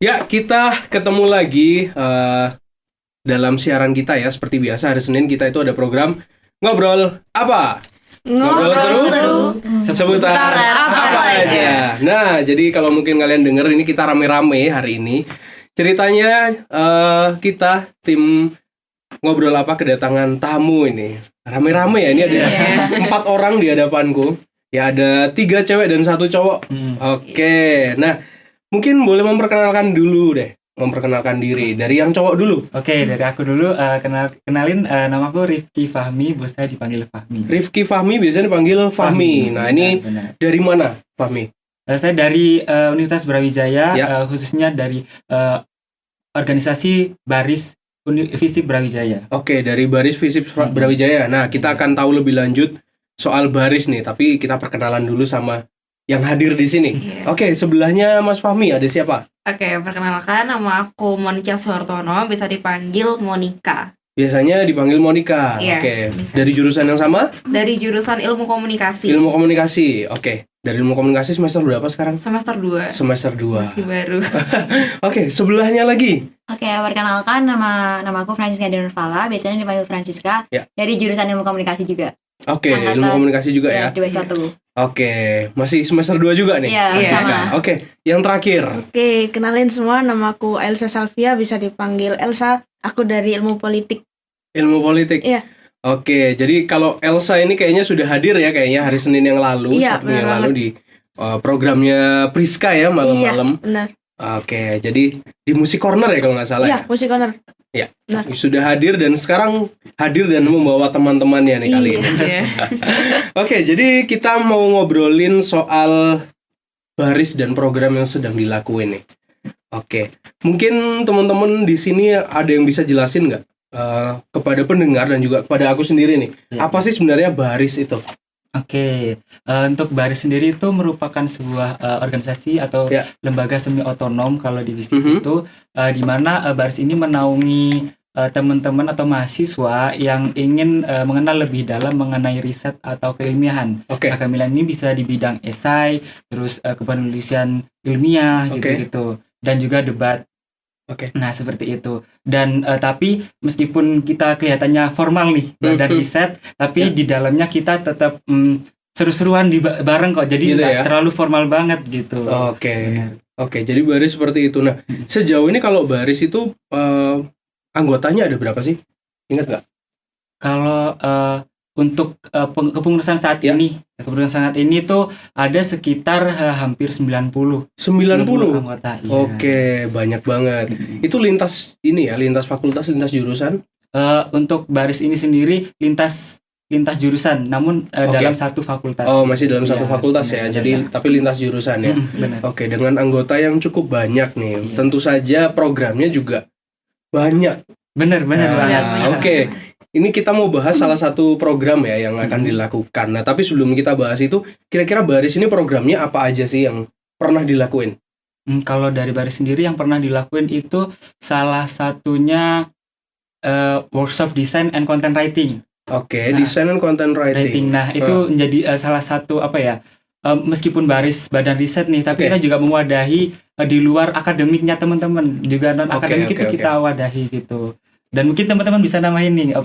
Ya, kita ketemu lagi dalam siaran kita ya. Seperti biasa, hari Senin kita itu ada program Ngobrol Apa? Ngobrol seru seputar apa aja. Nah, jadi kalau mungkin kalian denger ini kita rame-rame hari ini. Ceritanya kita tim Ngobrol Apa kedatangan tamu ini. Rame-rame ya, ini ada 4 orang di hadapanku. Ya, ada 3 cewek dan 1 cowok. Oke, nah mungkin boleh memperkenalkan dulu deh. Memperkenalkan diri. Dari yang cowok dulu. Oke, dari aku dulu. Kenalin, namaku Rifki Fahmi, biasa dipanggil Fahmi. Rifki Fahmi biasanya dipanggil Fahmi. Nah, ini benar. dari mana Fahmi? Saya dari Universitas Brawijaya, Ya. khususnya dari organisasi Baris Visip Brawijaya. Oke, dari Baris Visip Brawijaya. Nah, kita akan tahu lebih lanjut soal Baris nih, tapi kita perkenalan dulu sama yang hadir di sini. Oke, sebelahnya Mas Fahmi ada siapa? Oke, perkenalkan, nama aku Monica Suhartono, bisa dipanggil Monica. Biasanya dipanggil Monica. Iya, Oke, Monica. dari jurusan yang sama? Dari jurusan Ilmu Komunikasi. Ilmu Komunikasi. Oke, dari Ilmu Komunikasi semester berapa sekarang? Semester 2. Semester 2. Masih baru. Oke, sebelahnya lagi. Oke, perkenalkan nama aku Francisca Denurvala, biasanya dipanggil Francisca. Ya. Dari jurusan Ilmu Komunikasi juga. Oke, Angkatan- Ilmu Komunikasi juga ya. 21. Oke, masih semester 2 juga nih. Iya, Francisca. sama. Oke, yang terakhir. Oke, kenalin semua, namaku Elsa Salvia, bisa dipanggil Elsa. Aku dari Ilmu Politik. Ilmu politik. Iya. Oke, jadi kalau Elsa ini kayaknya sudah hadir ya kayaknya hari Senin yang lalu, Iya, Sabtu yang benar lalu di programnya Priska ya malam-malam. Iya, benar. Oke, jadi di Musik Corner ya kalau nggak salah Iya, ya. Musik Corner. Sudah hadir dan sekarang hadir dan membawa teman-temannya nih kali Iya. ini. Iya. Oke, jadi kita mau ngobrolin soal baris dan program yang sedang dilakuin nih. Oke, mungkin teman-teman di sini ada yang bisa jelasin nggak kepada pendengar dan juga kepada aku sendiri nih, Ya. apa sih sebenarnya baris itu? Oke, untuk Baris sendiri itu merupakan sebuah organisasi atau Ya. lembaga semi otonom kalau di Visip Mhm. itu, di mana Baris ini menaungi teman-teman atau mahasiswa yang ingin mengenal lebih dalam mengenai riset atau keilmiahan. Oke, Keilmiahan ini bisa di bidang esai, terus penulisan ilmiah Oke. gitu-gitu, dan juga debat. Oke. Nah, seperti itu. Dan tapi meskipun kita kelihatannya formal nih badan Mhm. riset, tapi Ya. di dalamnya kita tetap seru-seruan bareng kok. Jadi Gitu nggak ya. terlalu formal banget gitu. oke, Benar. oke. Jadi baris seperti itu. Nah, sejauh ini kalau baris itu anggotanya ada berapa sih? Ingat nggak? Kalau untuk kepengurusan saat Ya. ini, tuh ada sekitar hampir 90 90. anggota. Iya. Oke, banyak banget. Itu lintas ini ya, lintas fakultas, lintas jurusan. Untuk baris ini sendiri lintas jurusan, namun Oke. dalam satu fakultas. Oh, masih dalam satu Iya, fakultas ya. benar, Jadi benar. tapi lintas jurusan ya. Benar. Oke, dengan anggota yang cukup banyak nih. Iya. Tentu saja programnya juga banyak. Benar Nah, banget. oke. Ini kita mau bahas salah satu program ya yang akan dilakukan. Nah, tapi sebelum kita bahas itu, kira-kira baris ini programnya apa aja sih yang pernah dilakuin? Kalau dari baris sendiri yang pernah dilakuin itu salah satunya workshop design and content writing. Oke, Nah, design and content writing. Nah, itu menjadi salah satu apa ya? Meskipun baris badan riset nih, tapi Oke. kita juga mewadahi di luar akademiknya teman-teman, juga non akademik Oke, itu kita wadahi gitu. Dan mungkin teman-teman bisa namain nih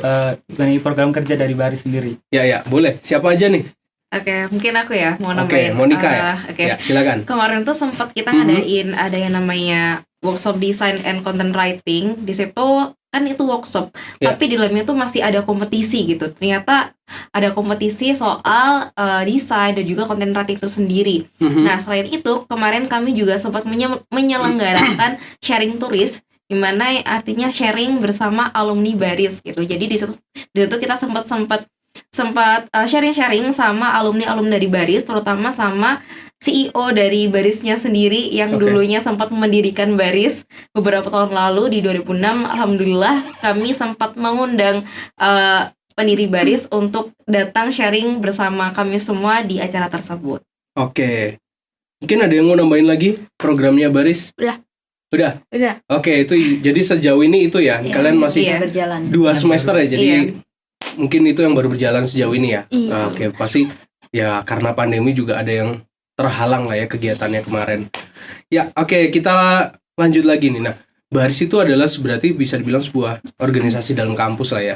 mengenai program kerja dari baris sendiri. Ya, boleh. Siapa aja nih? Oke, mungkin aku ya mau Oke, nambahin. Monica ya. Oke. Ya, silakan. Kemarin tuh sempat kita Mhm. ngadain ada yang namanya workshop design and content writing. Di situ kan itu workshop, Ya. tapi di dalamnya tuh masih ada kompetisi gitu. Ternyata ada kompetisi soal desain dan juga content writing itu sendiri. Mhm. Nah, selain itu, kemarin kami juga sempat menyelenggarakan sharing turis, di mana artinya sharing bersama alumni baris gitu. Jadi di situ kita sempat sharing-sharing sama alumni dari baris, terutama sama CEO dari barisnya sendiri yang Oke. dulunya sempat mendirikan baris beberapa tahun lalu di 2006. Alhamdulillah kami sempat mengundang pendiri baris untuk datang sharing bersama kami semua di acara tersebut. Oke. Mungkin ada yang mau nambahin lagi programnya baris? Udah. Udah. Udah. Oke, itu jadi sejauh ini itu ya. Iya, Kalian masih iya. berjalan. 2 semester ya. Jadi Iya. mungkin itu yang baru berjalan sejauh ini ya. Iya. Nah, oke, pasti ya karena pandemi juga ada yang terhalang lah ya kegiatannya kemarin. Ya, oke, kita lanjut lagi nih. Nah, Baris itu adalah berarti bisa dibilang sebuah organisasi dalam kampus lah ya.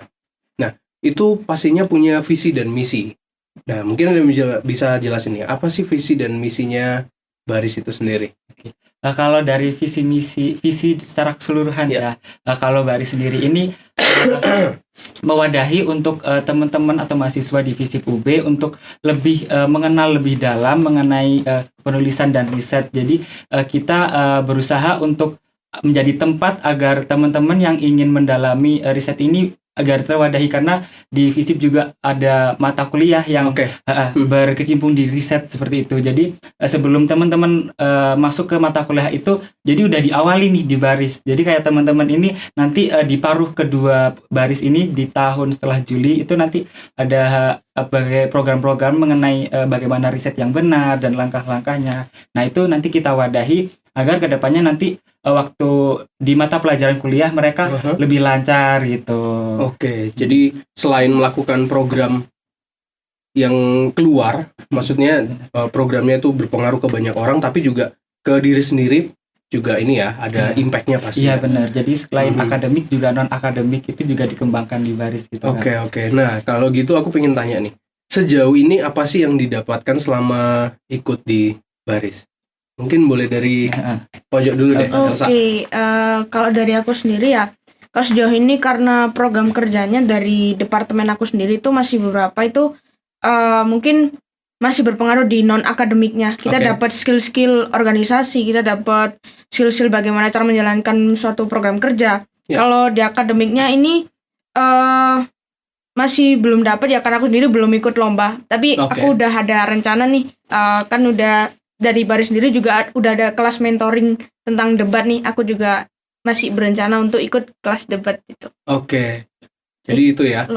Nah, itu pastinya punya visi dan misi. Nah, mungkin Anda bisa jelasin ya, apa sih visi dan misinya Baris itu sendiri? Kalau dari visi secara keseluruhan ya, kalau Baris sendiri ini mewadahi untuk teman-teman atau mahasiswa di FISIP UB untuk lebih mengenal lebih dalam mengenai penulisan dan riset. Jadi kita berusaha untuk menjadi tempat agar teman-teman yang ingin mendalami riset ini agar terwadahi, karena di FISIP juga ada mata kuliah yang berkecimpung di riset seperti itu. Jadi sebelum teman-teman masuk ke mata kuliah itu, jadi udah diawali nih di Baris. Jadi kayak teman-teman ini nanti di paruh kedua Baris ini di tahun setelah Juli itu nanti ada program-program mengenai bagaimana riset yang benar dan langkah-langkahnya. Nah itu nanti kita wadahi agar kedepannya nanti waktu di mata pelajaran kuliah mereka lebih lancar gitu. Oke, jadi selain melakukan program yang keluar, maksudnya programnya itu berpengaruh ke banyak orang, tapi juga ke diri sendiri juga ini ya, ada impactnya pasti. Iya benar, jadi selain akademik juga non-akademik itu juga dikembangkan di Baris gitu. Oke. Nah kalau gitu aku pengen tanya nih, sejauh ini apa sih yang didapatkan selama ikut di Baris? Mungkin boleh dari pojok dulu deh. Oke, kalau dari aku sendiri ya, kalau sejauh ini karena program kerjanya dari departemen aku sendiri itu masih beberapa itu mungkin masih berpengaruh di non akademiknya. Kita dapat skill-skill organisasi, kita dapat skill-skill bagaimana cara menjalankan suatu program kerja. Kalau di akademiknya ini masih belum dapat ya, karena aku sendiri belum ikut lomba. Tapi aku udah ada rencana nih, kan udah dari Baris sendiri juga udah ada kelas mentoring tentang debat nih. Aku juga masih berencana untuk ikut kelas debat itu. Oke. Jadi itu ya.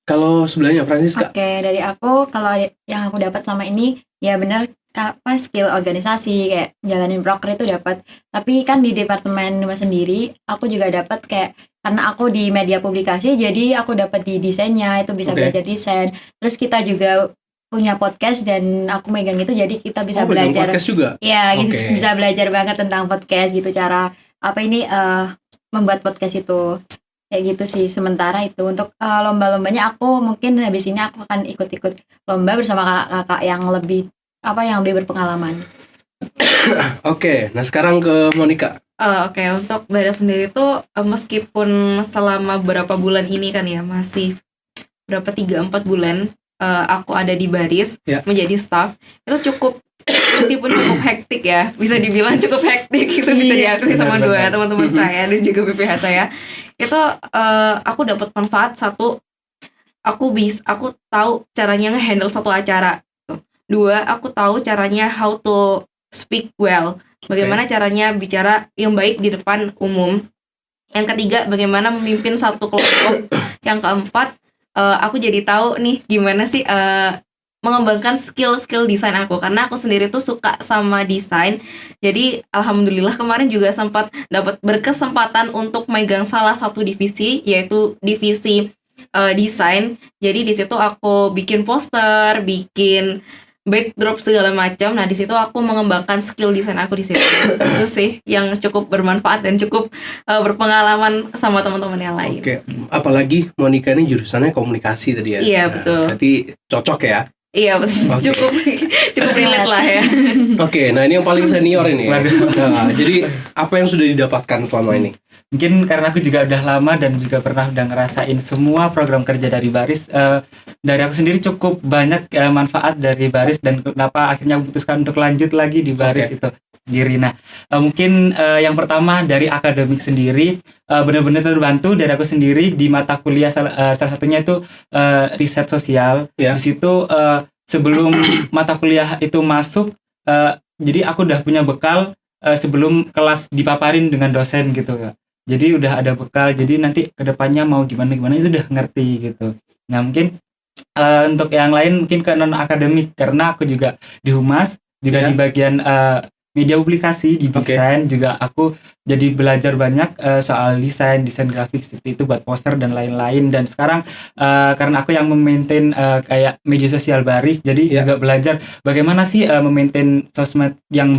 Kalau sebelahnya Francisca. Oke, dari aku kalau yang aku dapat selama ini ya benar apa skill organisasi kayak jalanin broker itu dapat. Tapi kan di departemen Numa sendiri aku juga dapat kayak karena aku di media publikasi jadi aku dapat di desainnya itu bisa belajar desain. Terus kita juga punya podcast dan aku megang itu jadi kita bisa belajar podcast juga? Iya gitu, bisa belajar banget tentang podcast gitu, cara apa ini membuat podcast itu kayak gitu sih. Sementara itu untuk lomba-lombanya aku mungkin habis ini aku akan ikut-ikut lomba bersama kakak-kakak yang lebih berpengalaman. Oke, nah sekarang ke Monica. Oke, untuk Baris sendiri tuh meskipun selama berapa bulan ini kan ya masih berapa 3-4 bulan aku ada di Baris menjadi staff, itu meskipun cukup hektik ya, bisa dibilang cukup hektik, itu bisa diakui sama dua teman-teman saya dan juga BPH saya. Itu aku dapat manfaat satu, aku tahu caranya nge-handle satu acara. Dua, aku tahu caranya how to speak well, bagaimana caranya bicara yang baik di depan umum. Yang ketiga, bagaimana memimpin satu kelompok. Yang keempat, aku jadi tahu nih gimana sih mengembangkan skill desain aku, karena aku sendiri tuh suka sama desain. Jadi alhamdulillah kemarin juga sempat dapat berkesempatan untuk megang salah satu divisi, yaitu divisi desain. Jadi di situ aku bikin poster, bikin backdrop segala macam. Nah di situ aku mengembangkan skill desain aku di situ. Itu sih yang cukup bermanfaat dan cukup berpengalaman sama teman-teman yang lain. Oke, apalagi Monica ini jurusannya komunikasi tadi ya. Iya betul. Berarti cocok ya. Iya betul. Cukup relate lah ya. Oke, nah ini yang paling senior ini. Nah, jadi apa yang sudah didapatkan selama ini? Mungkin karena aku juga udah lama dan juga pernah udah ngerasain semua program kerja dari Baris. Dari aku sendiri cukup banyak manfaat dari Baris dan kenapa akhirnya aku putuskan untuk lanjut lagi di Baris itu sendiri. Nah, mungkin yang pertama dari akademik sendiri benar-benar terbantu dari aku sendiri di mata kuliah salah satunya itu riset sosial. Di situ sebelum mata kuliah itu masuk, jadi aku udah punya bekal sebelum kelas dipaparin dengan dosen gitu Kak. Jadi udah ada bekal, jadi nanti kedepannya mau gimana itu udah ngerti gitu. Nah mungkin untuk yang lain mungkin ke non akademik, karena aku juga di humas juga di bagian media publikasi di desain juga aku jadi belajar banyak soal desain grafik seperti itu buat poster dan lain-lain. Dan sekarang karena aku yang memaintain kayak media sosial Baris, jadi juga belajar bagaimana sih memaintain sosmed yang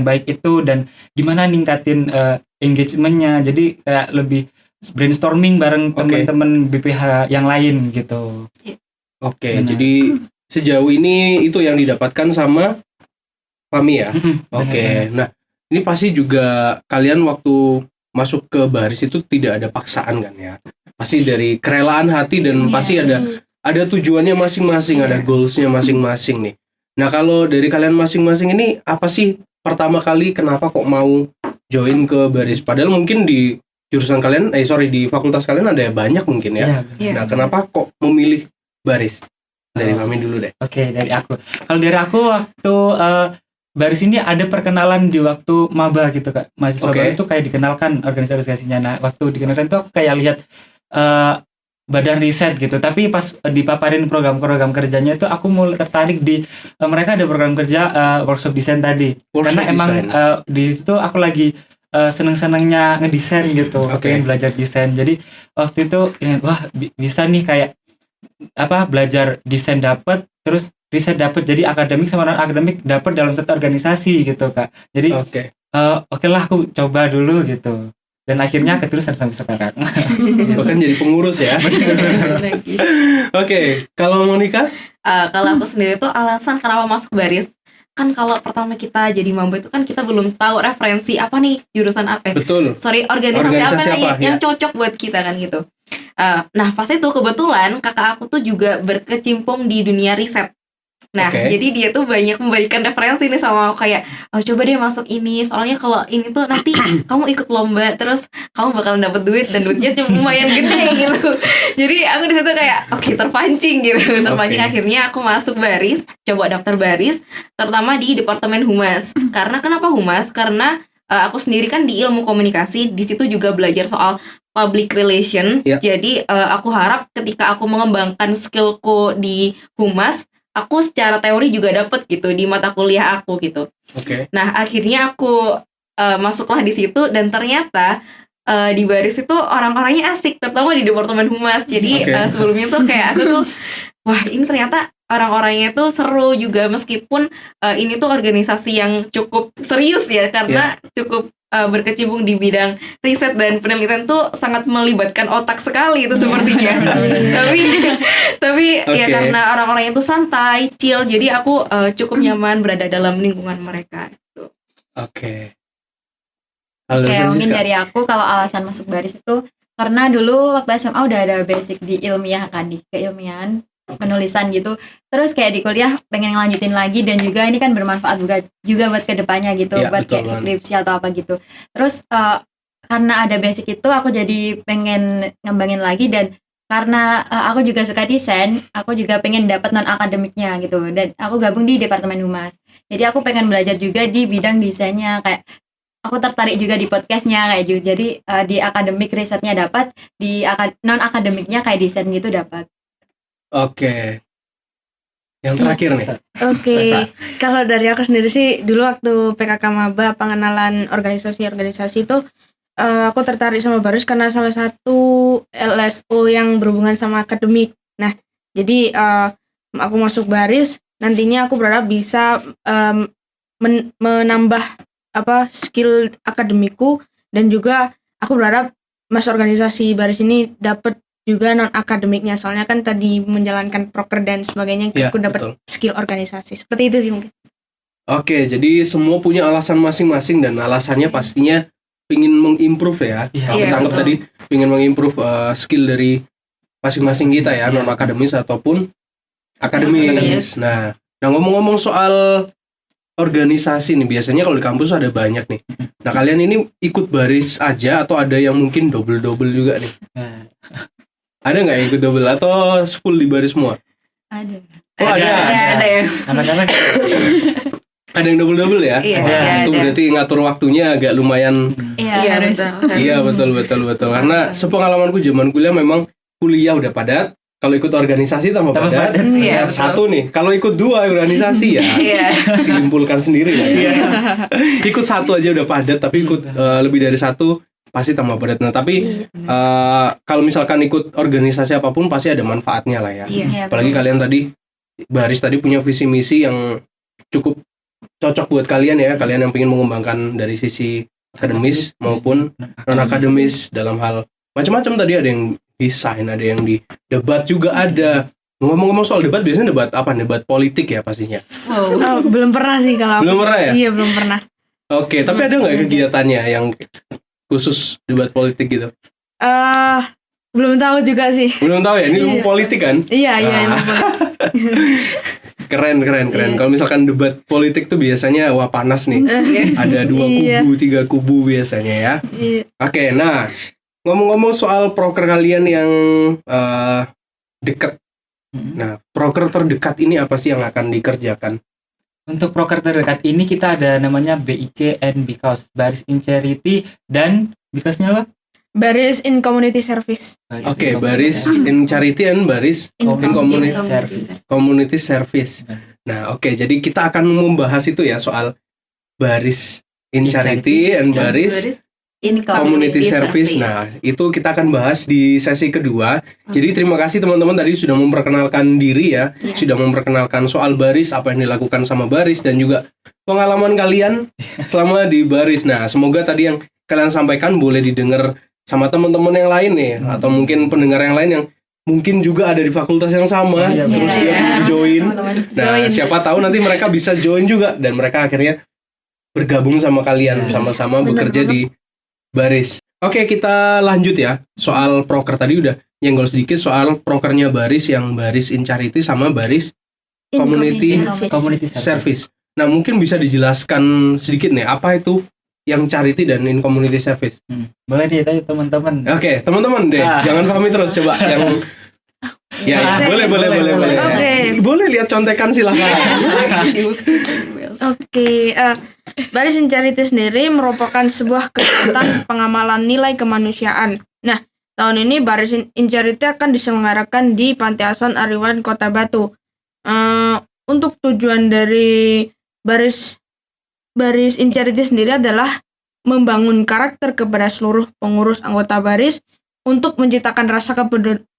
baik itu dan gimana ningkatin engagementnya. Jadi kayak lebih brainstorming bareng teman-teman BPH yang lain gitu. Oke, jadi sejauh ini itu yang didapatkan sama Fami ya. Oke. Nah, ini pasti juga kalian waktu masuk ke Baris itu tidak ada paksaan kan ya? Pasti dari kerelaan hati dan pasti ada tujuannya masing-masing, ada goalsnya masing-masing nih. Nah, kalau dari kalian masing-masing ini apa sih pertama kali kenapa kok mau join ke Baris? Padahal mungkin di jurusan kalian, di fakultas kalian ada banyak mungkin ya. Nah, kenapa kok memilih Baris? Dari Fami dulu deh. Oke, dari aku. Kalau dari aku waktu Baris ini ada perkenalan di waktu maba gitu Kak. Mahasiswa baru itu kayak dikenalkan organisasinya. Nah, waktu dikenalkan tuh kayak lihat badan riset gitu. Tapi pas dipaparin program-program kerjanya itu aku mulai tertarik di mereka ada program kerja workshop desain tadi. Karena emang di situ aku lagi seneng-senengnya ngedesain gitu. Pengen belajar desain. Jadi waktu itu wah bisa nih kayak belajar desain dapat, terus riset dapat, jadi akademik sama non akademik dapat dalam satu organisasi gitu Kak. Jadi oke lah aku coba dulu gitu, dan akhirnya keterusan sampai sekarang. Bahkan jadi pengurus ya. Oke, kalau Monica? Kalau aku sendiri tuh alasan kenapa masuk Baris, kan kalau pertama kita jadi maba itu kan kita belum tahu referensi apa nih, jurusan apa. Betul. Organisasi apa yang cocok buat kita kan gitu. Nah pas itu kebetulan kakak aku tuh juga berkecimpung di dunia riset. Nah jadi dia tuh banyak memberikan referensi nih sama aku kayak coba deh masuk ini, soalnya kalau ini tuh nanti kamu ikut lomba terus kamu bakalan dapet duit dan duitnya lumayan gede gitu. Jadi aku di situ kayak terpancing gitu. Akhirnya aku masuk Baris, coba daftar Baris terutama di Departemen Humas. Karena kenapa Humas? Karena aku sendiri kan di ilmu komunikasi, di situ juga belajar soal public relation. Jadi aku harap ketika aku mengembangkan skillku di Humas, aku secara teori juga dapet gitu di mata kuliah aku gitu. Nah akhirnya aku masuklah di situ dan ternyata di Baris itu orang-orangnya asik, terutama di Departemen Humas. Jadi sebelumnya tuh kayak aku tuh wah ini ternyata orang-orangnya tuh seru juga, meskipun ini tuh organisasi yang cukup serius ya, karena cukup berkecimpung di bidang riset dan penelitian tuh sangat melibatkan otak sekali itu sepertinya. tapi ya karena orang-orangnya itu santai, chill, jadi aku cukup nyaman berada dalam lingkungan mereka gitu. Mungkin dari aku kalau alasan masuk Baris itu karena dulu waktu SMA udah ada basic di ilmiah kan, di keilmiahan penulisan gitu, terus kayak di kuliah pengen ngelanjutin lagi, dan juga ini kan bermanfaat juga buat kedepannya gitu, buat kayak skripsi atau apa gitu. Terus karena ada basic itu aku jadi pengen ngembangin lagi, dan karena aku juga suka desain, aku juga pengen dapat non akademiknya gitu, dan aku gabung di Departemen Humas. Jadi aku pengen belajar juga di bidang desainnya, kayak aku tertarik juga di podcastnya kayak gitu. Jadi di akademik risetnya dapat, di non akademiknya kayak desain gitu dapat. Yang terakhir nih. Kalau dari aku sendiri sih dulu waktu PKK Maba pengenalan organisasi itu aku tertarik sama Baris karena salah satu LSO yang berhubungan sama akademik. Nah, jadi aku masuk Baris, nantinya aku berharap bisa menambah skill akademiku, dan juga aku berharap masuk organisasi Baris ini dapat juga non akademiknya, soalnya kan tadi menjalankan proker dan sebagainya, aku dapat skill organisasi. Seperti itu sih mungkin. Jadi semua punya alasan masing-masing, dan alasannya pastinya ingin mengimprove ya. Aku tangkap tadi ingin mengimprove skill dari masing-masing kita ya, non akademis ataupun akademis. Nah, ngomong-ngomong soal organisasi nih, biasanya kalau di kampus ada banyak nih. Nah, kalian ini ikut Baris aja atau ada yang mungkin double juga nih? Ada nggak yang ikut double atau full di Baris semua? Ada. Ada ya. Anak-anak ada yang double ya? Ada. Itu berarti ngatur waktunya agak lumayan. Iya, harus. Iya, betul. Karena sepengalamanku zaman kuliah memang kuliah udah padat, kalau ikut organisasi tambah Tambah padat. padat. Iya, betul. Satu nih, kalau ikut 2 organisasi ya Iya. simpulkan sendiri lah. Ikut 1 aja udah padat, tapi ikut lebih dari 1 pasti tambah padat. Nah, tapi kalau misalkan ikut organisasi apapun pasti ada manfaatnya lah ya. Iya. Iya, Apalagi betul. kalian tadi Baris tadi punya visi misi yang cukup cocok buat kalian ya, kalian yang ingin mengembangkan dari sisi akademis maupun non akademis dalam hal macam-macam. Tadi ada yang desain, ada yang di debat juga ada. Ngomong-ngomong soal debat, biasanya debat apa? Debat politik ya pastinya. Wow. Oh, belum pernah sih kalau aku. Belum pernah ya? Iya, belum pernah. Oke, tapi ada nggak kegiatannya yang khusus debat politik gitu? Belum tahu juga sih. Belum tahu ya, ini ilmu Iya. politik kan? Iya, ilmu Keren. Iya. Kalau misalkan debat politik tuh biasanya wah panas nih. Ada 2 Iya. kubu, 3 kubu biasanya ya. Iya. Oke, nah ngomong-ngomong soal proker kalian yang dekat. Nah, proker terdekat ini apa sih yang akan dikerjakan? Untuk proker terdekat ini kita ada namanya BIC and Because, Baris in Charity dan Because-nya apa? Baris in Community Service. Oke, Baris in Charity and Baris in Community Community Service. Nah, oke, jadi kita akan membahas itu ya soal Baris in In Charity and Baris in Community Service. Nah, itu kita akan bahas di sesi kedua. Jadi terima kasih teman-teman tadi sudah memperkenalkan diri ya, sudah memperkenalkan soal Baris, apa yang dilakukan sama Baris dan juga pengalaman kalian selama di Baris. Nah, semoga tadi yang kalian sampaikan boleh didengar sama teman-teman yang lain nih, atau mungkin pendengar yang lain yang mungkin juga ada di fakultas yang sama, Iya, terus iya. dia join. Teman-teman. Nah, siapa tahu nanti mereka bisa join juga dan mereka akhirnya bergabung sama kalian, sama-sama bekerja di Baris. Oke, kita lanjut ya. Soal proker tadi udah nyenggol sedikit soal prokernya Baris yang Baris in Charity sama Baris In Community Community Service. Nah, mungkin bisa dijelaskan sedikit nih apa itu yang charity dan in community service. Boleh deh tanya teman-teman. Oke, teman-teman deh, jangan pahami terus coba yang ya, boleh. Oke. Boleh lihat contekan silahkan. Oke, Baris in Charity sendiri merupakan sebuah kegiatan pengamalan nilai kemanusiaan. Nah, tahun ini Baris in Charity akan diselenggarakan di Panti Asuhan Ariwan Kota Batu. Untuk tujuan dari Baris in Charity sendiri adalah membangun karakter kepada seluruh pengurus anggota Baris untuk menciptakan rasa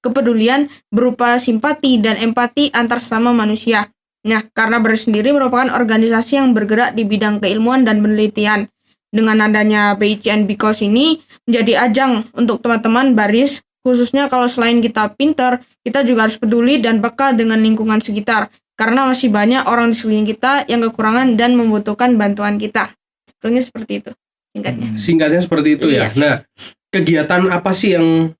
kepedulian berupa simpati dan empati antar sesama manusia. Nah, karena Baris sendiri merupakan organisasi yang bergerak di bidang keilmuan dan penelitian. Dengan adanya BIC and Because ini menjadi ajang untuk teman-teman Baris, khususnya kalau selain kita pinter, kita juga harus peduli dan peka dengan lingkungan sekitar. Karena masih banyak orang di sekeliling kita yang kekurangan dan membutuhkan bantuan kita. Sebetulnya seperti itu singkatnya. Singkatnya seperti itu ya. Nah, kegiatan apa sih yang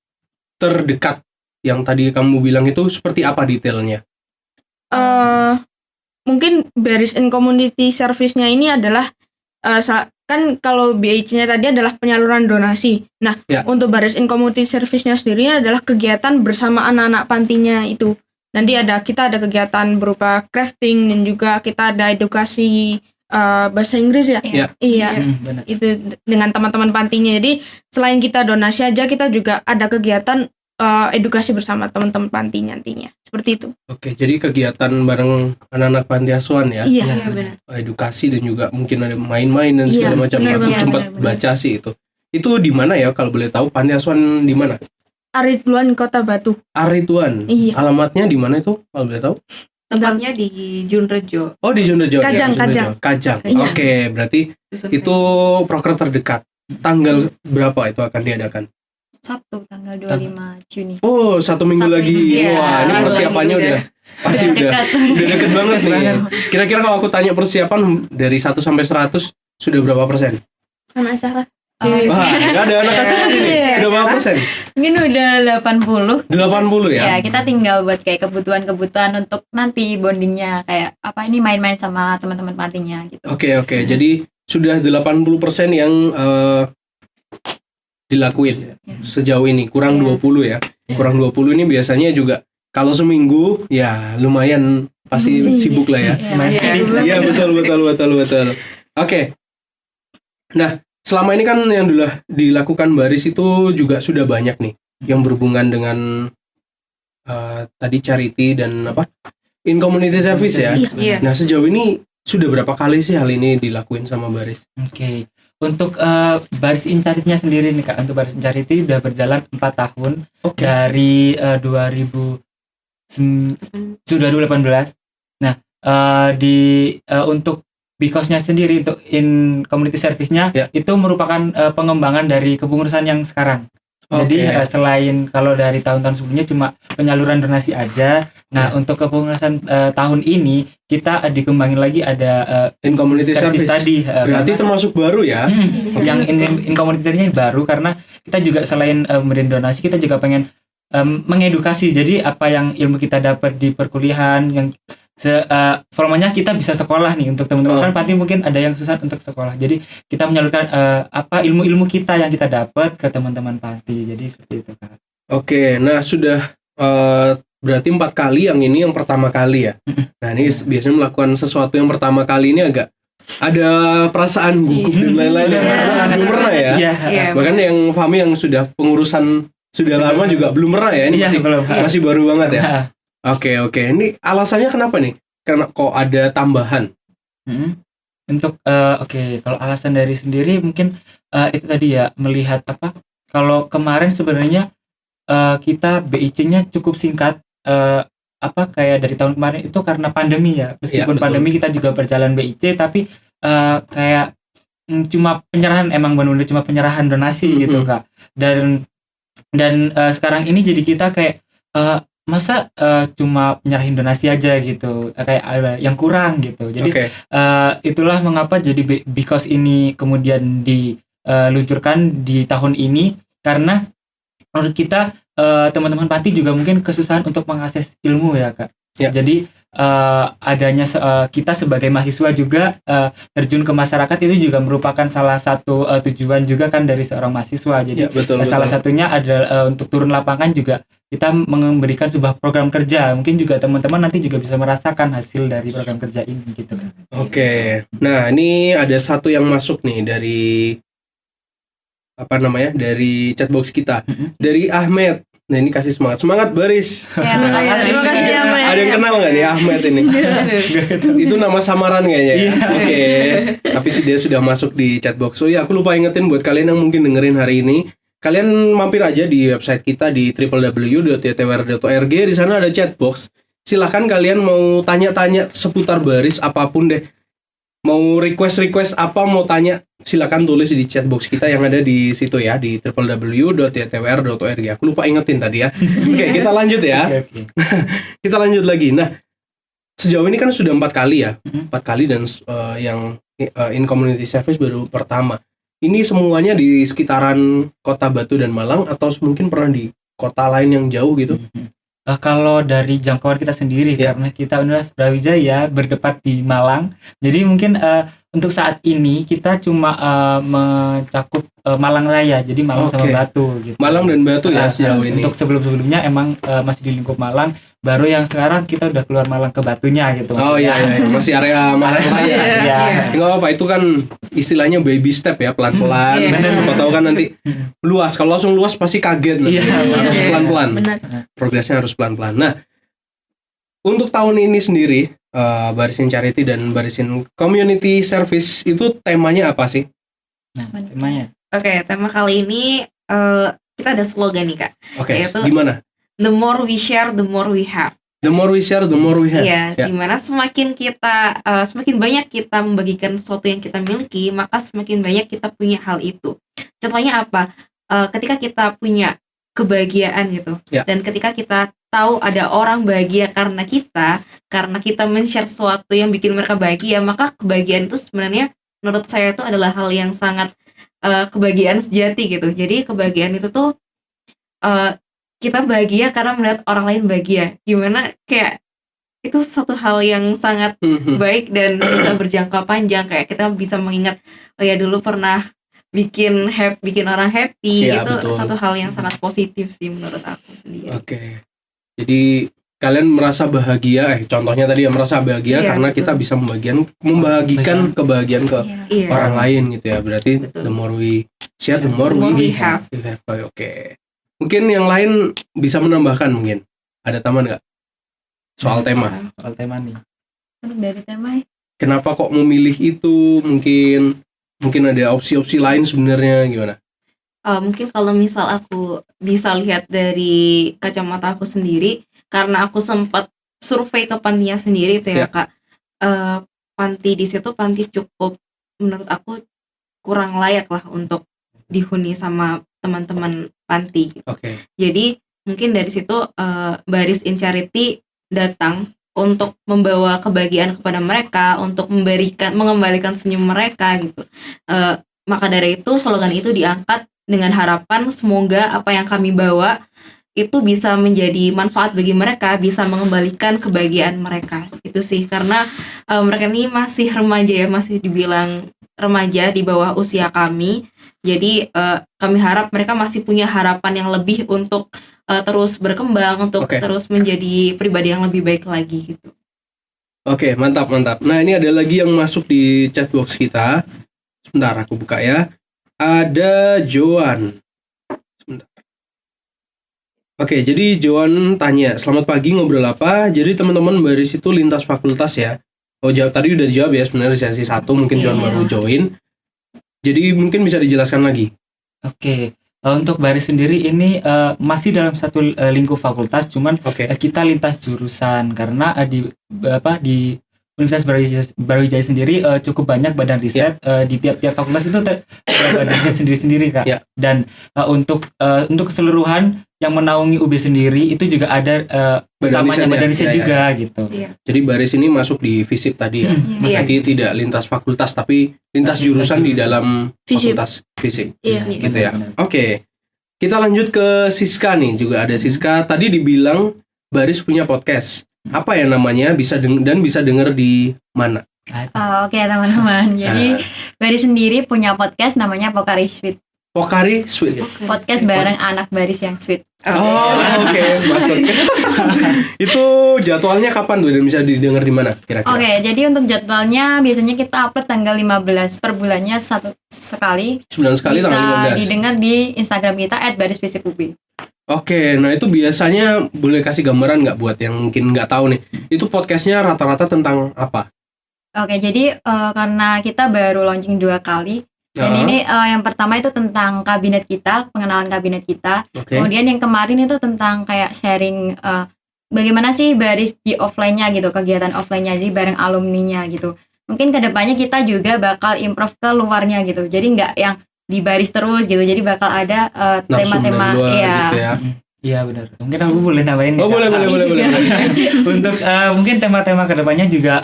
terdekat yang tadi kamu bilang itu seperti apa detailnya? Mungkin Baris in Community Service-nya ini adalah kan kalau BIC-nya tadi adalah penyaluran donasi. Nah, untuk Baris in Community Service-nya sendiri adalah kegiatan bersama anak-anak pantinya itu. Nanti kita ada kegiatan berupa crafting dan juga kita ada edukasi bahasa Inggris ya. Iya. Benar. Itu dengan teman-teman pantinya. Jadi selain kita donasi aja, kita juga ada kegiatan edukasi bersama teman-teman panti nantinya. Seperti itu. Oke, jadi kegiatan bareng anak-anak panti asuhan ya. Iya. Iya, benar. Edukasi dan juga mungkin ada main-main dan segala Iya, macam. benar, Aku benar, sempat benar. baca sih itu. Itu di mana ya kalau boleh tahu? Panti asuhan di mana? Arituan Kota Batu. Arituan. Iya. Alamatnya di mana itu kalau boleh tahu? Tempatnya di Junrejo. Oh, di Junrejo. Kajang, Junrejo. Kajang. Iya. Oke, berarti itu proker terdekat. Tanggal berapa itu akan diadakan? Sabtu tanggal 25 Juni. Oh, 1 minggu Satu lagi. minggu. Iya, Wah, ini minggu persiapannya lagi udah pasti udah deket banget nih. Kira-kira kalau aku tanya persiapan dari 1 sampai 100 sudah berapa persen? Kan acara. Wah, nggak ada anak kecil di sini. Udah berapa persen? Mungkin udah 80. 80 ya? Ya, kita tinggal buat kayak kebutuhan-kebutuhan untuk nanti bondingnya kayak apa ini main-main sama teman-teman pantinya gitu. Oke. Jadi sudah 80% yang dilakuin sejauh ini. Kurang 20 ya. Kurang 20 ini biasanya juga kalau seminggu ya lumayan pasti sibuk lah ya. Iya, betul. Oke. Nah, selama ini kan yang dilakukan Baris itu juga sudah banyak nih yang berhubungan dengan tadi charity dan in community service ya. Iya. Nah, sejauh ini sudah berapa kali sih hal ini dilakuin sama Baris? Oke. Untuk Baris in Charity-nya sendiri nih Kak, untuk Baris in Charity udah berjalan 4 tahun dari 2018. Nah, untuk Bikosnya sendiri, untuk in community service-nya itu merupakan pengembangan dari kepengurusan yang sekarang. Jadi selain kalau dari tahun-tahun sebelumnya cuma penyaluran donasi aja. Nah, untuk kepengurusan tahun ini kita dikembangin lagi ada in community service tadi. Berarti termasuk baru ya? Yang in community service-nya baru karena kita juga selain memberikan donasi, kita juga pengen mengedukasi. Jadi apa yang ilmu kita dapat di perkuliahan yang formanya kita bisa sekolah nih untuk teman-teman kan pasti mungkin ada yang susah untuk sekolah. Jadi kita menyalurkan ilmu-ilmu kita yang kita dapat ke teman-teman panti. Jadi seperti itu Kak. Oke, nah sudah berarti 4 kali, yang ini yang pertama kali ya. Nah, ini biasanya melakukan sesuatu yang pertama kali ini agak ada perasaan gugup dan lain-lain yang belum pernah ya. Bahkan yang Fahmi yang sudah pengurusan sudah lama juga belum pernah ya. Ini masih baru banget ya. Oke. Ini alasannya kenapa nih? Karena kok ada tambahan? Untuk kalau alasan dari sendiri mungkin itu tadi ya, melihat kalau kemarin sebenarnya kita BIC-nya cukup singkat, kayak dari tahun kemarin itu karena pandemi ya. Meskipun pandemi kita juga berjalan BIC, tapi kayak cuma penyerahan, emang benar-benar cuma penyerahan donasi gitu Kak. Dan sekarang ini jadi kita kayak masa cuma nyerahin donasi aja gitu, kayak ada yang kurang gitu. Jadi itulah mengapa jadi Bikos ini kemudian diluncurkan di tahun ini, karena menurut kita teman-teman panti juga mungkin kesusahan untuk mengakses ilmu ya Kak. Jadi adanya kita sebagai mahasiswa juga terjun ke masyarakat itu juga merupakan salah satu tujuan juga kan dari seorang mahasiswa. Jadi salah satunya adalah untuk turun lapangan juga kita memberikan sebuah program kerja. Mungkin juga teman-teman nanti juga bisa merasakan hasil dari program kerja ini gitu kan. Oke. Nah, ini ada satu yang masuk nih dari dari chatbox kita. Dari Ahmed. Nah, ini kasih semangat Baris. Terima kasih ya, Mas. Ada yang kenal nggak nih Ahmed ini? Itu nama samaran kayaknya ya. Oke. Tapi dia sudah masuk di chatbox. Oh iya, aku lupa ingetin buat kalian yang mungkin dengerin hari ini. Kalian mampir aja di website kita di www.ytwr.org. Di sana ada chatbox. Silahkan kalian mau tanya-tanya seputar Baris apapun deh. Mau request apa, mau tanya, silakan tulis di chatbox kita yang ada di situ ya, di www.ytwr.org. Aku lupa ingetin tadi ya. Oke, kita lanjut ya. Kita lanjut lagi. Nah, sejauh ini kan sudah 4 kali ya. 4 kali dan yang in community service baru pertama. Ini semuanya di sekitaran Kota Batu dan Malang atau mungkin pernah di kota lain yang jauh gitu? Kalau dari jangkauan kita sendiri, karena kita Universitas Brawijaya berdepat di Malang, jadi mungkin untuk saat ini kita cuma mencakup Malang Raya, jadi Malang sama Batu gitu. Malang dan Batu ya sejauh ini. Untuk sebelum-sebelumnya emang masih di lingkup Malang, baru yang sekarang kita udah keluar Malang ke Batunya gitu. Iya, masih area Malang Raya. Nggak apa-apa, itu kan istilahnya baby step ya, pelan-pelan. Siapa tahu kan nanti luas, kalau langsung luas pasti kaget. Harus pelan-pelan. Progresnya harus pelan-pelan. Nah, untuk tahun ini sendiri, Barisin Charity dan Barisin Community Service itu temanya apa sih? Temanya. Tema kali ini kita ada slogan nih Kak. Gimana? The more we share, the more we have. The more we share, the more we have. Dimana semakin banyak kita membagikan sesuatu yang kita miliki, maka semakin banyak kita punya hal itu. Contohnya apa? Ketika kita punya kebahagiaan gitu, dan ketika kita tahu ada orang bahagia karena kita men-share sesuatu yang bikin mereka bahagia, maka kebahagiaan itu sebenarnya menurut saya itu adalah hal yang sangat kebahagiaan sejati gitu. Jadi kebahagiaan itu tuh kita bahagia karena melihat orang lain bahagia. Gimana kayak itu satu hal yang sangat baik dan bisa berjangka panjang. Kayak kita bisa mengingat, oh ya dulu pernah bikin orang happy. Itu satu hal yang sangat positif sih menurut aku sendiri. Jadi kalian merasa bahagia, contohnya tadi ya, merasa bahagia karena kita bisa membagikan kebahagiaan ke orang lain gitu ya. Berarti the more we share, the more we have. Mungkin yang lain bisa menambahkan mungkin. Ada tambahan nggak soal tema? Soal tema nih. Dari tema ya. Kenapa kok memilih itu? Mungkin ada opsi-opsi lain sebenarnya, gimana? Mungkin kalau misal aku bisa lihat dari kacamata aku sendiri, karena aku sempat survei ke pantinya sendiri itu ya, Kak. Panti di situ panti cukup menurut aku kurang layak lah untuk dihuni sama teman-teman panti gitu. Oke. Jadi mungkin dari situ Baris in Charity datang untuk membawa kebahagiaan kepada mereka, untuk mengembalikan senyum mereka gitu. Maka dari itu slogan itu diangkat dengan harapan semoga apa yang kami bawa itu bisa menjadi manfaat bagi mereka, bisa mengembalikan kebahagiaan mereka. Itu sih, karena mereka ini masih remaja ya, masih dibilang remaja di bawah usia kami. Jadi kami harap mereka masih punya harapan yang lebih untuk terus berkembang, untuk terus menjadi pribadi yang lebih baik lagi gitu. Oke, mantap. Nah, ini ada lagi yang masuk di chat box kita. Sebentar, aku buka ya. Ada Joan. Sebentar. Oke, jadi Joan tanya, selamat pagi, ngobrol apa? Jadi teman-teman Baris itu lintas fakultas ya? Oh, tadi udah dijawab ya sebenarnya sesi 1, mungkin Joan baru join. Jadi mungkin bisa dijelaskan lagi. Oke. Untuk Baris sendiri ini masih dalam satu lingkup fakultas, cuman kita lintas jurusan karena di Universitas Brawijaya sendiri cukup banyak badan riset di tiap-tiap fakultas itu badan riset sendiri-sendiri Kak. Dan untuk keseluruhan yang menaungi UB sendiri itu juga ada badan riset juga gitu. Jadi Baris ini masuk di FISIP tadi ya. Jadi tidak lintas fakultas tapi lintas jurusan di dalam fakultas FISIP. Gitu ya. Oke. Kita lanjut ke Siska nih, juga ada Siska. Tadi dibilang Baris punya podcast. Apa ya namanya? Bisa denger di mana? Oke teman-teman. Jadi Baris sendiri punya podcast namanya Pokari Sweet. Pokari Sweet. Podcast bareng anak Baris yang sweet. Oke, masuk. Itu jadwalnya kapan tuh dan bisa didengar di mana kira-kira? Oke, jadi untuk jadwalnya biasanya kita upload tanggal 15 per bulannya sekali. Sebulan sekali tanggal 15. Bisa didengar di Instagram kita @barisvisipub. Oke, nah itu biasanya boleh kasih gambaran nggak buat yang mungkin nggak tahu nih? Itu podcastnya rata-rata tentang apa? Oke, jadi karena kita baru launching 2 kali. Dan ini yang pertama itu tentang kabinet kita, pengenalan kabinet kita. Kemudian yang kemarin itu tentang kayak sharing bagaimana sih Baris di offline-nya gitu, kegiatan offline-nya, jadi bareng alumninya gitu. Mungkin kedepannya kita juga bakal improve ke luarnya gitu. Jadi nggak yang di Baris terus gitu, jadi bakal ada tema-tema gitu ya. Iya benar. Mungkin aku boleh nambahin. Boleh. Untuk mungkin tema-tema kedepannya juga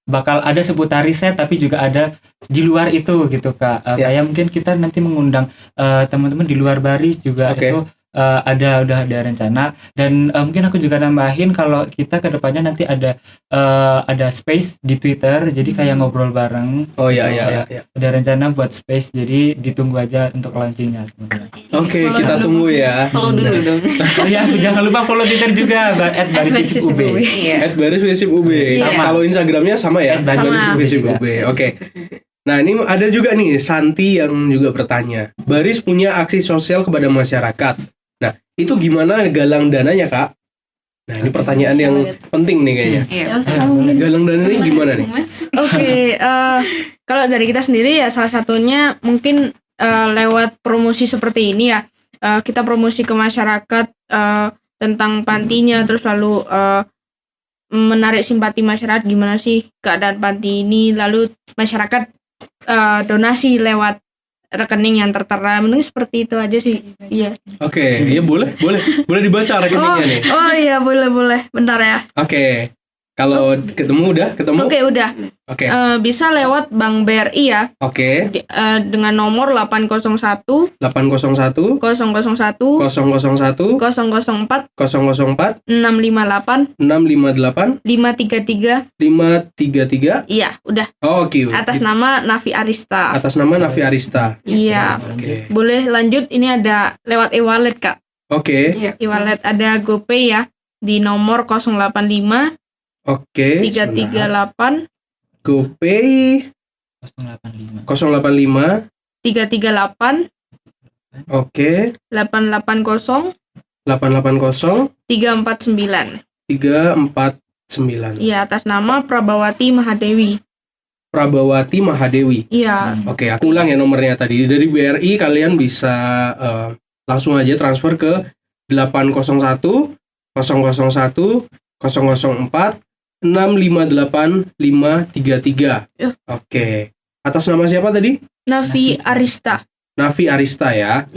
bakal ada seputar riset, tapi juga ada di luar itu gitu Kak. Kayak mungkin kita nanti mengundang teman-teman di luar Baris juga itu udah ada rencana. Dan mungkin aku juga nambahin kalau kita kedepannya nanti ada space di Twitter, jadi kayak ngobrol bareng. Iya. Ada rencana buat space, jadi ditunggu aja untuk launchingnya. Oke, kita tunggu ya. Follow dulu dong. Ya, jangan lupa follow Twitter juga @barisvisipub. @barisvisipub. Kalau Instagramnya sama ya, @barisvisipub. Oke. Nah, ini ada juga nih Santi yang juga bertanya. Baris punya aksi sosial kepada masyarakat. Nah, itu gimana galang dananya, Kak? Nah, ini pertanyaan yang penting nih kayaknya. Galang dananya gimana nih? Oke, kalau dari kita sendiri ya salah satunya mungkin lewat promosi seperti ini ya. Kita promosi ke masyarakat tentang pantinya, terus lalu menarik simpati masyarakat gimana sih keadaan panti ini, lalu masyarakat donasi lewat rekening yang tertera. Mending seperti itu aja sih. Iya. Oke, iya boleh dibaca rekeningnya nih. Oh iya, boleh. Bentar ya. Oke. Kalau ketemu? Oke, udah. Oke. Bisa lewat Bank BRI ya. Oke. Dengan nomor 801 801 001 001 004 004 658 658 533. 533. Iya, udah. Oh, oke. Atas nama Nafi Arista. Iya. Oke. Boleh lanjut, ini ada lewat e-wallet, Kak. Oke. E-wallet ada GoPay ya di nomor 085 Oke. 338 GoPay 085 085 338 Oke. 880 880 349. 349. Iya, atas nama Prabawati Mahadewi. Prabawati Mahadewi. Iya. Oke, aku ulang ya nomornya tadi. Dari BRI kalian bisa langsung aja transfer ke 801 001 004 658 533. Ya. Oke. Atas nama siapa tadi? Nafi Arista. Nafi Arista ya.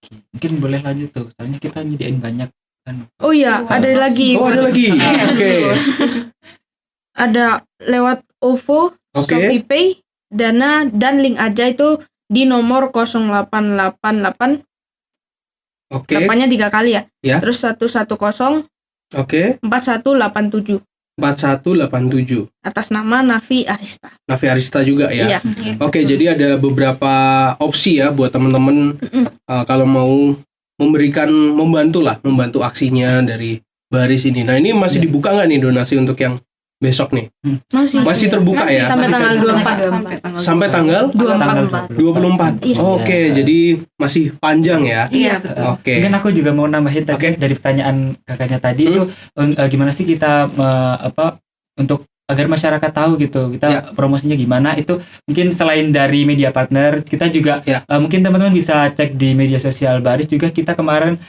Mungkin boleh lanjut tuh, soalnya kita nyediain banyak kan. Oh iya, ada lagi. Oh, ada lagi. Oke. Ada lewat OVO, Oke. Shopee Pay, Dana, dan link aja itu di nomor 0888. Oke. 8-nya 3 kali ya. Ya. Terus 110 Oke. 4187 4187. atas nama Nafi Arista. Nafi Arista juga ya. Iya. Oke, jadi ada beberapa opsi ya buat teman-teman kalau mau membantu aksinya dari Baris ini. Nah, ini masih Iya. dibuka nggak nih donasi untuk yang besok nih? Masih terbuka ya? sampai Masih tanggal terbuka. 24. Sampai tanggal 24. 24. Iya. Oke, jadi masih panjang ya. Iya, betul. Oke. Mungkin aku juga mau nambahin tadi Oke. dari pertanyaan kakaknya tadi itu gimana sih kita untuk agar masyarakat tahu gitu kita Ya. promosinya gimana itu mungkin selain dari media partner kita juga Ya. mungkin teman-teman bisa cek di media sosial Baris juga kita kemarin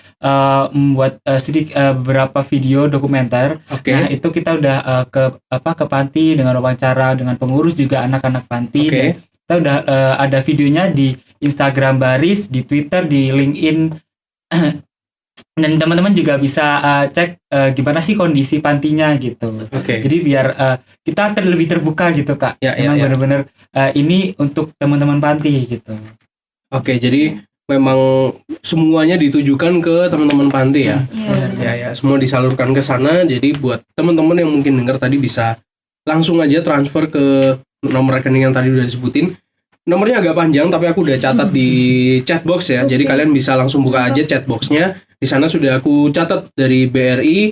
membuat beberapa video dokumenter. Oke. Nah itu kita udah ke panti dengan wawancara dengan pengurus juga anak-anak panti. Oke. Dan kita udah ada videonya di Instagram Baris, di Twitter, di LinkedIn. Dan teman-teman juga bisa cek gimana sih kondisi pantinya gitu. Oke. Jadi biar kita lebih terbuka gitu Kak. Ya, Memang ya. benar-benar ini untuk teman-teman panti gitu. Oke, jadi memang semuanya ditujukan ke teman-teman panti ya. Ya, semua disalurkan ke sana. Jadi buat teman-teman yang mungkin dengar tadi bisa langsung aja transfer ke nomor rekening yang tadi udah disebutin. Nomornya agak panjang tapi aku udah catat di chatbox ya. Jadi kalian bisa langsung buka aja chatboxnya. Di sana sudah aku catat dari BRI,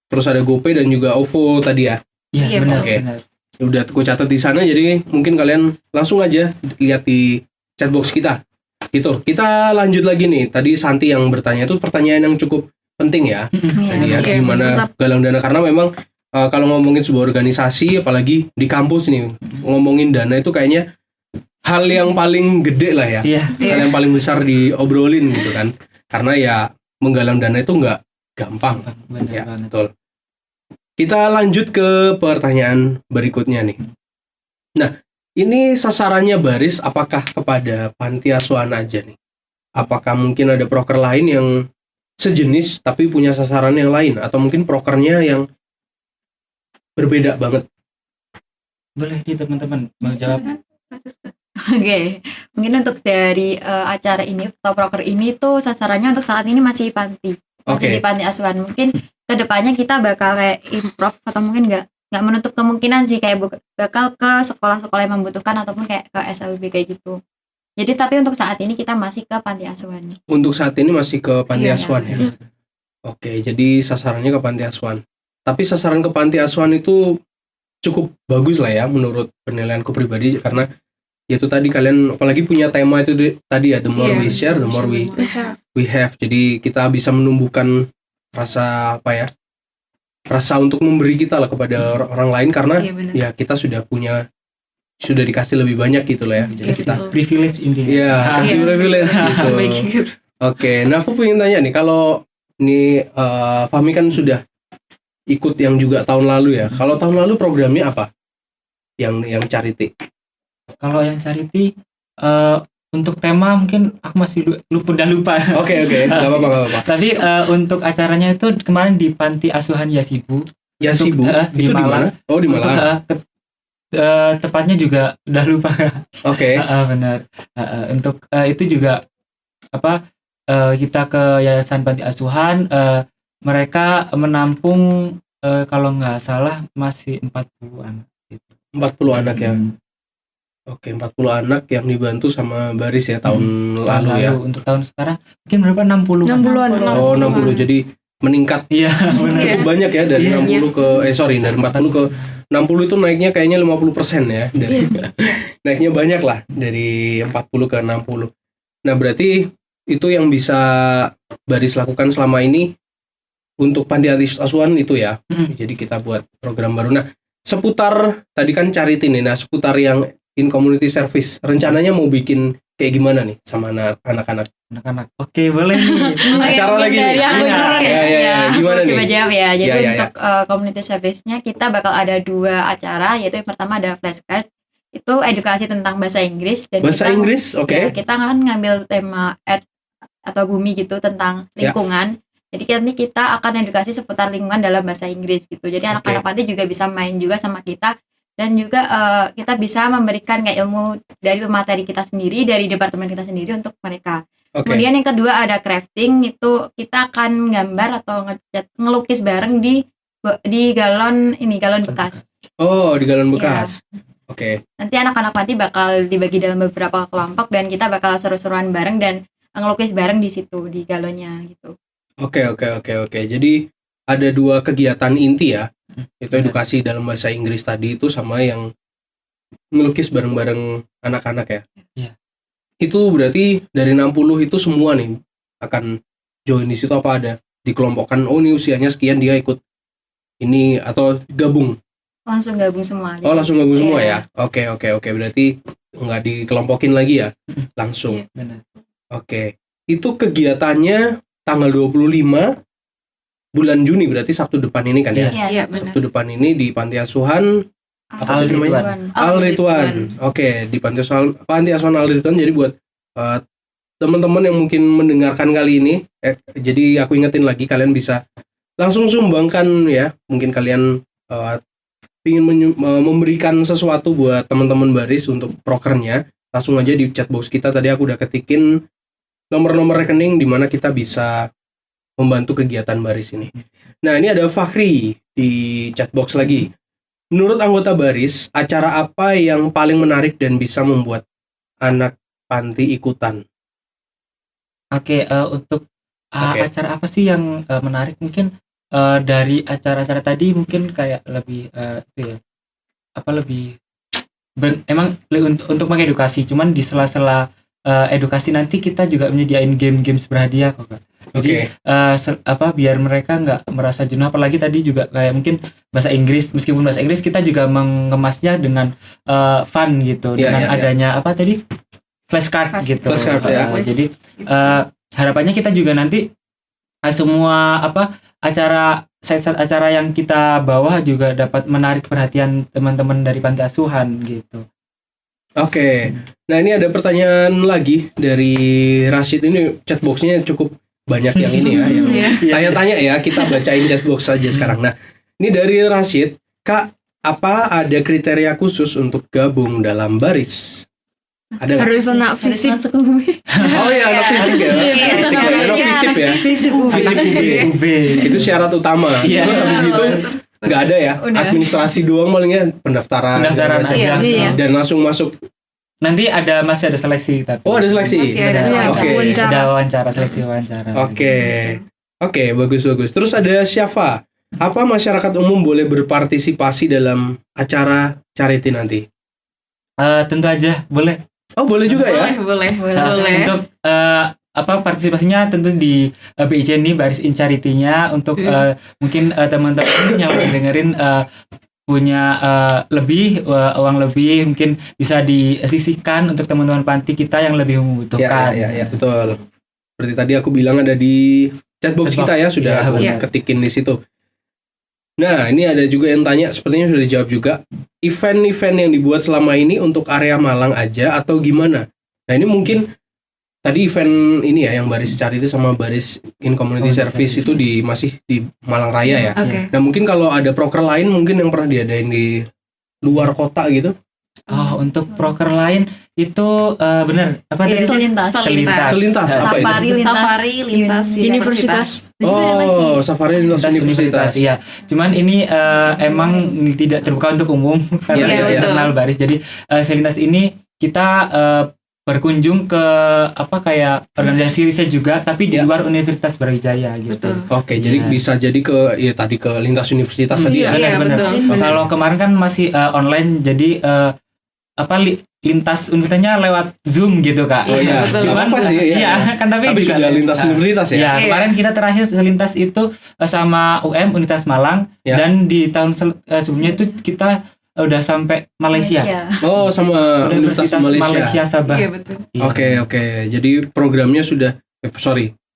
terus ada GoPay dan juga OVO tadi ya. Iya, benar. oke. Benar. Udah aku catat di sana, jadi mungkin kalian langsung aja lihat di chatbox kita. Gitu. Kita lanjut lagi nih. Tadi Santi yang bertanya itu pertanyaan yang cukup penting ya. Tadi ya, Oke, gimana mantap. galang dana, karena memang kalau ngomongin sebuah organisasi apalagi di kampus nih, ngomongin dana itu kayaknya hal yang paling gede lah ya. Iya. Hal yang paling besar diobrolin gitu kan. Karena ya menggalang dana itu nggak gampang. Benar Ya, banget. betul. Kita lanjut ke pertanyaan berikutnya nih. Nah, ini sasarannya Baris apakah kepada panti asuhan aja nih? Apakah mungkin ada proker lain yang sejenis tapi punya sasaran yang lain? Atau mungkin prokernya yang berbeda banget? Boleh nih teman-teman mau jawab. Oke, mungkin untuk dari acara ini atau proker ini tuh sasarannya untuk saat ini masih panti, masih Oke. di panti asuhan. Mungkin kedepannya kita bakal kayak improve atau mungkin nggak menutup kemungkinan sih kayak bakal ke sekolah-sekolah yang membutuhkan ataupun kayak ke SLB kayak gitu. Jadi tapi untuk saat ini kita masih ke panti asuhan. Untuk saat ini masih ke panti Iya, asuhan ya? iya. Oke, jadi sasarannya ke panti asuhan. Tapi sasaran ke panti asuhan itu cukup bagus lah ya menurut penilaianku pribadi, karena itu tadi kalian apalagi punya tema itu tadi ya, the more we share, the more we have. Jadi kita bisa menumbuhkan rasa apa ya? Rasa untuk memberi kita lah kepada orang lain, karena Iya, benar. ya kita sudah dikasih lebih banyak gitu lah ya. Jadi Iya, kita betul. Privilege intinya. iya kasih Iya. privilege gitu. Baik. Oke, nah aku pengen tanya nih, kalau ini Fahmi kan sudah ikut yang juga tahun lalu ya. Kalau tahun lalu programnya apa? Yang charity. Kalau yang charity untuk tema mungkin aku masih udah lupa. Oke, nggak apa-apa. Tapi untuk acaranya itu kemarin di Panti Asuhan Yasibu. Ya Untuk, Sibu, di itu di Malang. mana? Oh, di Untuk, Malang. tepatnya juga udah lupa. Oke. Benar. Untuk itu juga kita ke Yayasan Panti Asuhan, mereka menampung kalau nggak salah masih 40 anak. 40 anak ya. Oke, 40 anak yang dibantu sama Baris ya tahun lalu ya. Untuk tahun sekarang mungkin berapa? 60. 60-an. Oh, 60. Jadi meningkat Iya, benar. cukup banyak ya dari Iya. 60 ke dari 40 ke 60 itu naiknya kayaknya 50% ya dari naiknya banyak lah dari 40 ke 60. Nah, berarti itu yang bisa Baris lakukan selama ini untuk panti asuhan itu ya. Jadi kita buat program baru. Nah, seputar tadi kan charity nih. Nah, seputar yang in community service, rencananya mau bikin kayak gimana nih sama anak-anak? Anak-anak. Oke, boleh nih. Acara lagi nih. Dari aku Iya. dulu Ya, Aku gimana nih? coba jawab ya. Jadi Ya. untuk community service-nya kita bakal ada 2 acara, yaitu yang pertama ada flashcard, itu edukasi tentang bahasa Inggris dan Bahasa kita, Inggris, oke. ya, kita akan ngambil tema earth atau bumi gitu tentang Ya. lingkungan. Jadi nanti kita akan edukasi seputar lingkungan dalam bahasa Inggris gitu. Jadi anak-anak panti juga bisa main juga sama kita, dan juga kita bisa memberikan kayak ilmu dari materi kita sendiri, dari departemen kita sendiri untuk mereka. Oke. Kemudian yang kedua ada crafting, itu kita akan gambar atau ngelukis bareng di galon bekas. Oh, di galon bekas. Oke. Nanti anak-anak panti bakal dibagi dalam beberapa kelompok dan kita bakal seru-seruan bareng dan ngelukis bareng di situ di galonnya gitu. Oke. Jadi ada 2 kegiatan inti ya. Itu edukasi dalam bahasa Inggris tadi itu sama yang melukis bareng-bareng anak-anak ya. Iya. Itu berarti dari 60 itu semua nih akan join di situ, apa ada dikelompokkan, oh ini usianya sekian dia ikut ini, atau gabung? Langsung gabung semua. Oh, langsung gabung semua Iya. ya. Oke. Berarti nggak dikelompokin lagi ya, langsung. Benar. Oke. Itu kegiatannya tanggal 25 bulan Juni, berarti Sabtu depan ini kan ya? Iya, Iya, benar. Sabtu depan ini di Panti Asuhan apa tuh namanya? Al Ridwan. Oke, di Panti Asuhan Al Ridwan. Jadi buat teman-teman yang mungkin mendengarkan kali ini, jadi aku ingetin lagi, kalian bisa langsung sumbangkan ya. Mungkin kalian ingin memberikan sesuatu buat teman-teman Baris untuk prokernya, langsung aja di chatbox kita. Tadi aku udah ketikin nomor-nomor rekening di mana kita bisa membantu kegiatan Baris ini. Nah, ini ada Fakhri di chatbox lagi. Menurut anggota Baris, acara apa yang paling menarik dan bisa membuat anak panti ikutan? Oke, untuk Oke. acara apa sih yang menarik? Mungkin dari acara-acara tadi mungkin kayak lebih itu ya, apa lebih emang untuk mengedukasi. Cuman di sela-sela edukasi nanti kita juga menyediain game-game berhadiah kok, Kak. Jadi biar mereka nggak merasa jenuh, apalagi tadi juga kayak mungkin bahasa Inggris, meskipun bahasa Inggris kita juga mengemasnya dengan fun gitu, dengan adanya apa tadi flashcard gitu. Flashcard, ya. Jadi harapannya kita juga nanti semua set acara yang kita bawa juga dapat menarik perhatian teman-teman dari panti asuhan gitu. Oke. Nah, ini ada pertanyaan lagi dari Rashid. Ini chatboxnya cukup banyak yang ini ya, yang tanya-tanya ya. Kita bacain chatbox saja sekarang. Nah, ini dari Rashid. Kak, apa ada kriteria khusus untuk gabung dalam Baris? Ada nggak? Harus anak fisik. Oh iya, anak fisik ya. Fisik ya, anak fisip ya. Fisik Fisip UB. Itu syarat utama. Iya. Terus habis itu nggak ada ya, administrasi doang palingnya, pendaftaran Pendaftaran segala macam. aja. Iya. Dan langsung masuk. Nanti masih ada seleksi tapi. Oh, ada seleksi. Masih ada Oke. seleksi. Ada wawancara, seleksi wawancara. Oke, bagus. Terus ada Syafa. Apa masyarakat umum boleh berpartisipasi dalam acara charity nanti? Tentu aja boleh. Oh, boleh juga ya? Boleh. Untuk partisipasinya tentu di BIC ini, Baris in Charity-nya, untuk mungkin teman-teman yang lagi dengerin punya uang lebih, mungkin bisa disisihkan untuk teman-teman panti kita yang lebih membutuhkan. Ya, betul. Seperti tadi aku bilang ada di chatbox kita ya, sudah aku ketikin di situ. Nah, ini ada juga yang tanya, sepertinya sudah dijawab juga. Event-event yang dibuat selama ini untuk area Malang aja atau gimana? Nah, ini mungkin tadi event ini ya, yang Baris Charity sama Baris in Community Service itu masih di Malang Raya ya. Oke. Nah, mungkin kalau ada proker lain mungkin yang pernah diadain di luar kota gitu. Oh, untuk proker lain itu benar apa tadi? Selintas. Selintas apa itu? Safari lintas universitas. Oh, safari lintas universitas. Iya. Cuman ini emang tidak terbuka untuk umum karena Iya, tidak iya. internal Baris. Jadi selintas ini kita berkunjung ke kayak organisasi riset juga, tapi di luar Universitas Brawijaya gitu. Betul. Oke, jadi bisa jadi ke tadi ke lintas universitas tadi ya. Benar. betul. Kalau kemarin kan masih online, jadi lintas universitasnya lewat Zoom gitu Kak. Oh iya, betul. Cuman Apa sih, iya kan tapi juga sudah lintas universitas ya. Ya, Iya. kemarin kita terakhir selintas itu sama Universitas Malang Ya. dan di tahun sebelumnya itu kita udah sampai Malaysia. Oh, sama Universitas Malaysia. Malaysia Sabah. Iya betul. Iya. Oke. Jadi programnya sudah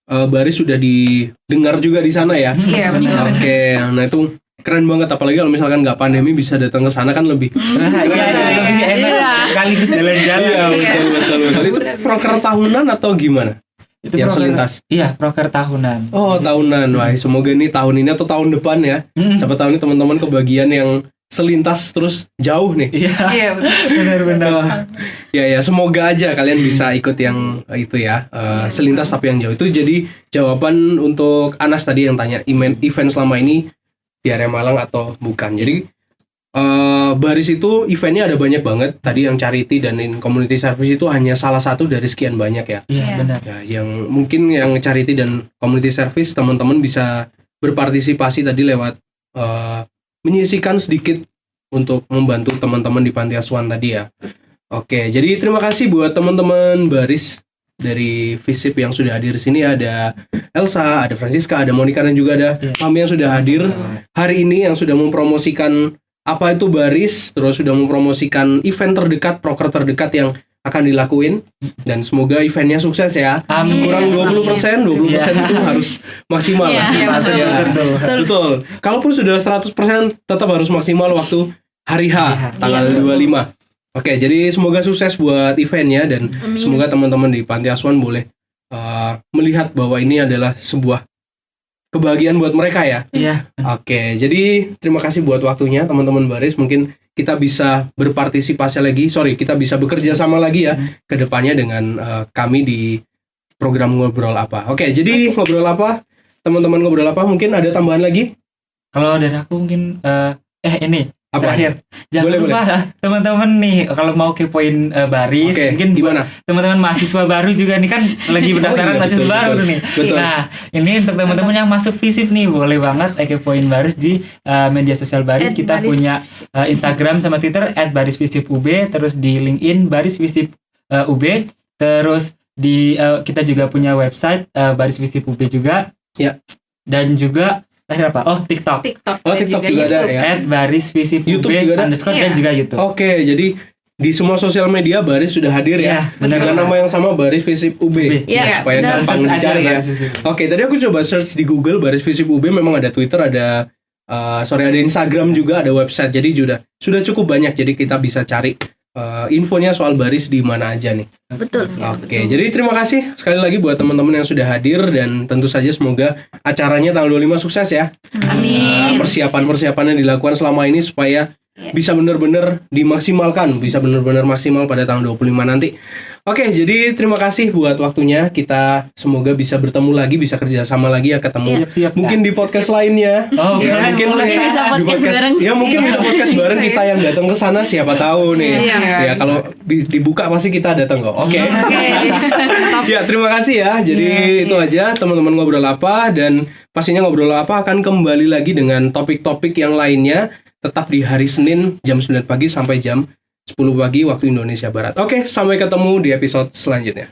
Baris sudah didengar juga di sana ya. Iya betul. Oke, nah itu keren banget, apalagi kalau misalkan nggak pandemi bisa datang ke sana kan lebih. Iya, lebih enak sekaligus jalan-jalan. Iya, betul. Itu proker tahunan atau gimana? Itu Yang proker- selintas. Iya, proker tahunan. Oh, tahunan. Wah, semoga ini tahun ini atau tahun depan ya. Siapa tahu nih teman-teman kebagian yang selintas terus jauh nih. Iya, Iya betul. benar-benar. Ya, semoga aja kalian bisa ikut yang itu ya, selintas tapi yang jauh. Itu jadi jawaban untuk Anas tadi yang tanya event selama ini di area Malang atau bukan. Jadi Baris itu eventnya ada banyak banget. Tadi yang charity dan community service itu hanya salah satu dari sekian banyak ya. Iya, Iya. benar. Ya, yang mungkin yang charity dan community service teman-teman bisa berpartisipasi tadi lewat menyisihkan sedikit untuk membantu teman-teman di panti asuhan tadi ya. Oke, jadi terima kasih buat teman-teman Baris dari FISIP yang sudah hadir di sini. Ada Elsa, ada Francisca, ada Monica, dan juga ada kami yang sudah hadir hari ini yang sudah mempromosikan apa itu Baris, terus sudah mempromosikan event terdekat, proker terdekat yang akan dilakuin, dan semoga eventnya sukses ya. Amin. Kurang 20%, 20% itu harus maksimal lah. Iya, betul. Ya, betul. Kalaupun sudah 100% tetap harus maksimal waktu hari H, tanggal 25. Oke, jadi semoga sukses buat eventnya, dan semoga teman-teman di panti asuhan boleh melihat bahwa ini adalah sebuah kebahagiaan buat mereka ya. Iya. Oke, jadi terima kasih buat waktunya teman-teman Baris. Mungkin kita bisa berpartisipasi lagi, kita bisa bekerja sama lagi ya ke depannya dengan kami di program Ngobrol Apa. Oke, jadi Ngobrol Apa, teman-teman Ngobrol Apa, mungkin ada tambahan lagi? Kalau dari aku mungkin ini Apa? terakhir. Jangan Boleh, lupa teman-teman nih kalau mau kepoin Baris, Oke, mungkin buat gimana? teman-teman mahasiswa baru juga nih kan lagi pendaftaran iya, mahasiswa betul, baru betul. nih. Betul. Nah, ini untuk teman-teman yang masuk FISIP nih boleh banget kepoin Baris di media sosial Baris. Kita @Baris. punya Instagram sama Twitter @barisvisipub, terus di LinkedIn Baris Visip UB, terus di kita juga punya website Baris Visip UB juga. Ya. Dan juga terakhir apa? Oh, TikTok. Oh, TikTok juga ada ya. @barisvisipub YouTube juga ada? _ dan Iya. juga YouTube. Oke, jadi di semua sosial media Baris sudah hadir ya. Iya, benar. Dengan nama yang sama, Baris Visip UB. Iya, Supaya benar. gampang Search aja dicari ya. Baris Visip. Oke, tadi aku coba search di Google Baris Visip UB, memang ada Twitter, ada ada Instagram juga, ada website. Jadi sudah cukup banyak, jadi kita bisa cari infonya soal Baris di mana aja nih. Betul. Oke, jadi terima kasih sekali lagi buat teman-teman yang sudah hadir, dan tentu saja semoga acaranya tanggal 25 sukses ya. Amin. Persiapan-persiapan yang dilakukan selama ini supaya bisa benar-benar dimaksimalkan, bisa benar-benar maksimal pada tanggal 25 nanti. Oke, jadi terima kasih buat waktunya. Kita semoga bisa bertemu lagi, bisa kerjasama lagi ya, ketemu Siap-siap. mungkin di podcast lainnya. Oh, Ya, mungkin bisa di podcast bareng. Ya mungkin bisa podcast bareng kita yang datang ke sana, siapa tahu nih. Iya, Ya kalau dibuka pasti kita datang kok. Oke. Oke. Ya, terima kasih ya. Jadi itu aja teman-teman Ngobrol Apa, dan pastinya Ngobrol Apa akan kembali lagi dengan topik-topik yang lainnya tetap di hari Senin jam 9 pagi sampai jam 10 pagi waktu Indonesia Barat. Oke, sampai ketemu di episode selanjutnya.